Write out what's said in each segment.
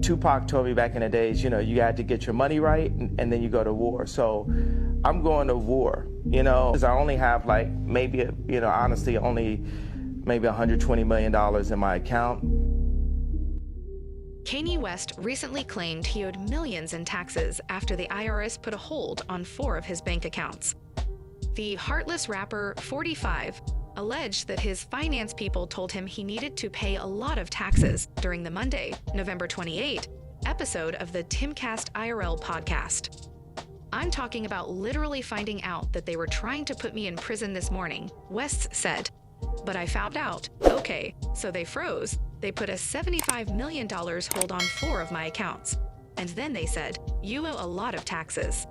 Tupac told me back in the days, you had to get your money right and then you go to war. So I'm going to war, because I only have maybe, honestly, only maybe $120 million in my account. Kanye West recently claimed he owed millions in taxes after the IRS put a hold on 4 of his bank accounts. The heartless rapper, 45, alleged that his finance people told him he needed to pay a lot of taxes during the Monday, November 28, episode of the Timcast IRL podcast. I'm talking about literally finding out that they were trying to put me in prison this morning, West said. But I found out. Okay, so they froze. They put a $75 million hold on 4 of my accounts. And then they said, you owe a lot of taxes.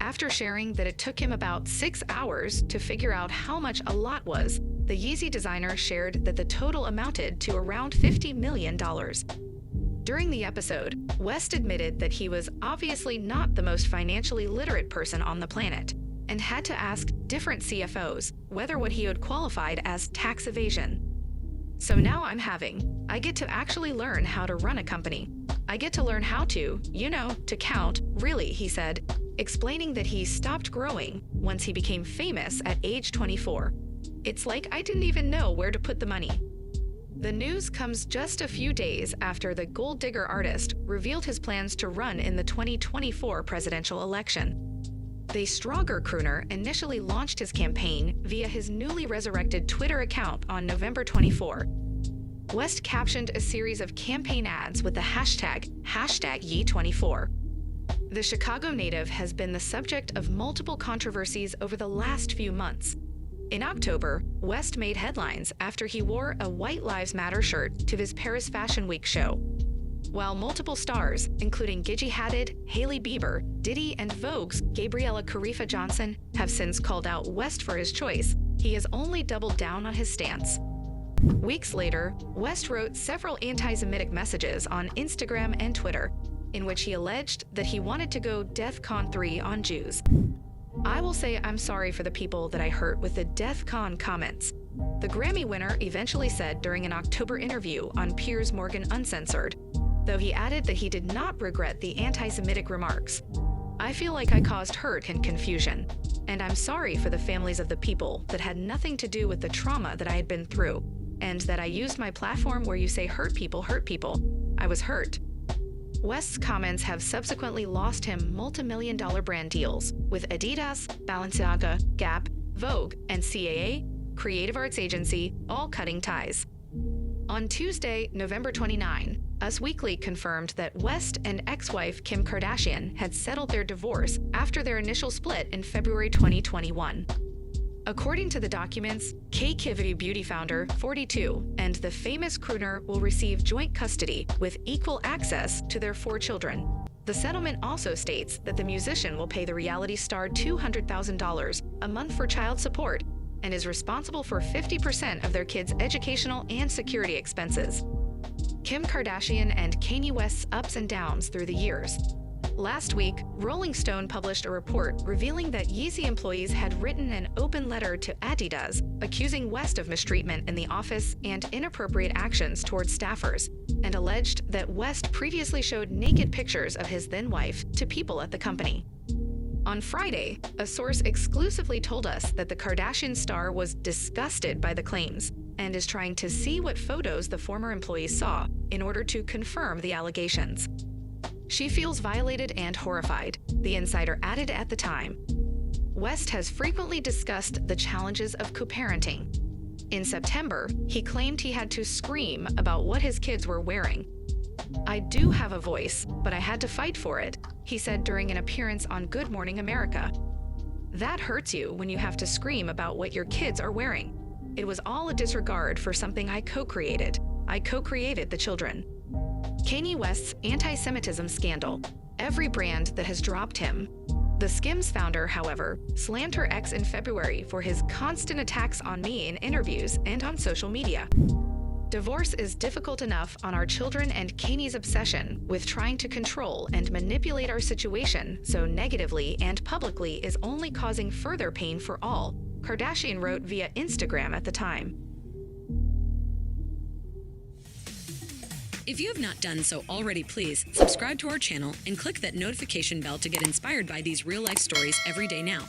After sharing that it took him about 6 hours to figure out how much a lot was, the Yeezy designer shared that the total amounted to around $50 million. During the episode, West admitted that he was obviously not the most financially literate person on the planet and had to ask different CFOs whether what he owed qualified as tax evasion. So now I get to actually learn how to run a company. I get to learn how to count, really, he said, explaining that he stopped growing once he became famous at age 24. It's like I didn't even know where to put the money. The news comes just a few days after the gold digger artist revealed his plans to run in the 2024 presidential election. The Stronger crooner initially launched his campaign via his newly resurrected Twitter account on November 24. West captioned a series of campaign ads with the hashtag #Ye24. The Chicago native has been the subject of multiple controversies over the last few months. In October, West made headlines after he wore a White Lives Matter shirt to his Paris Fashion Week show. While multiple stars, including Gigi Hadid, Hailey Bieber, Diddy, and Vogue's Gabriella Karifa Johnson, have since called out West for his choice, he has only doubled down on his stance. Weeks later, West wrote several anti-Semitic messages on Instagram and Twitter, in which he alleged that he wanted to go DEFCON 3 on Jews. I will say I'm sorry for the people that I hurt with the DEFCON comments. The Grammy winner eventually said during an October interview on Piers Morgan Uncensored, though he added that he did not regret the anti-Semitic remarks. I feel like I caused hurt and confusion, and I'm sorry for the families of the people that had nothing to do with the trauma that I had been through, and that I used my platform where you say hurt people. I was hurt. West's comments have subsequently lost him multi-million-dollar brand deals with Adidas, Balenciaga, Gap, Vogue, and CAA, Creative Arts Agency, all cutting ties. On Tuesday, November 29, Us Weekly confirmed that West and ex-wife Kim Kardashian had settled their divorce after their initial split in February 2021. According to the documents, K-Kivity Beauty founder, 42, and the famous crooner will receive joint custody with equal access to their 4 children. The settlement also states that the musician will pay the reality star $200,000 a month for child support and is responsible for 50% of their kids' educational and security expenses. Kim Kardashian and Kanye West's ups and downs through the years. Last week, Rolling Stone published a report revealing that Yeezy employees had written an open letter to Adidas accusing West of mistreatment in the office and inappropriate actions towards staffers, and alleged that West previously showed naked pictures of his then-wife to people at the company. On Friday, a source exclusively told us that the Kardashian star was disgusted by the claims and is trying to see what photos the former employees saw in order to confirm the allegations. She feels violated and horrified, the insider added at the time. West has frequently discussed the challenges of co-parenting. In September, he claimed he had to scream about what his kids were wearing. "I do have a voice, but I had to fight for it," he said during an appearance on Good Morning America. "That hurts you when you have to scream about what your kids are wearing. It was all a disregard for something I co-created. I co-created the children." Kanye West's anti-Semitism scandal. Every brand that has dropped him. The Skims founder, however, slammed her ex in February for his constant attacks on me in interviews and on social media. Divorce is difficult enough on our children, and Kanye's obsession with trying to control and manipulate our situation so negatively and publicly is only causing further pain for all, Kardashian wrote via Instagram at the time. If you have not done so already, please subscribe to our channel and click that notification bell to get inspired by these real-life stories every day now.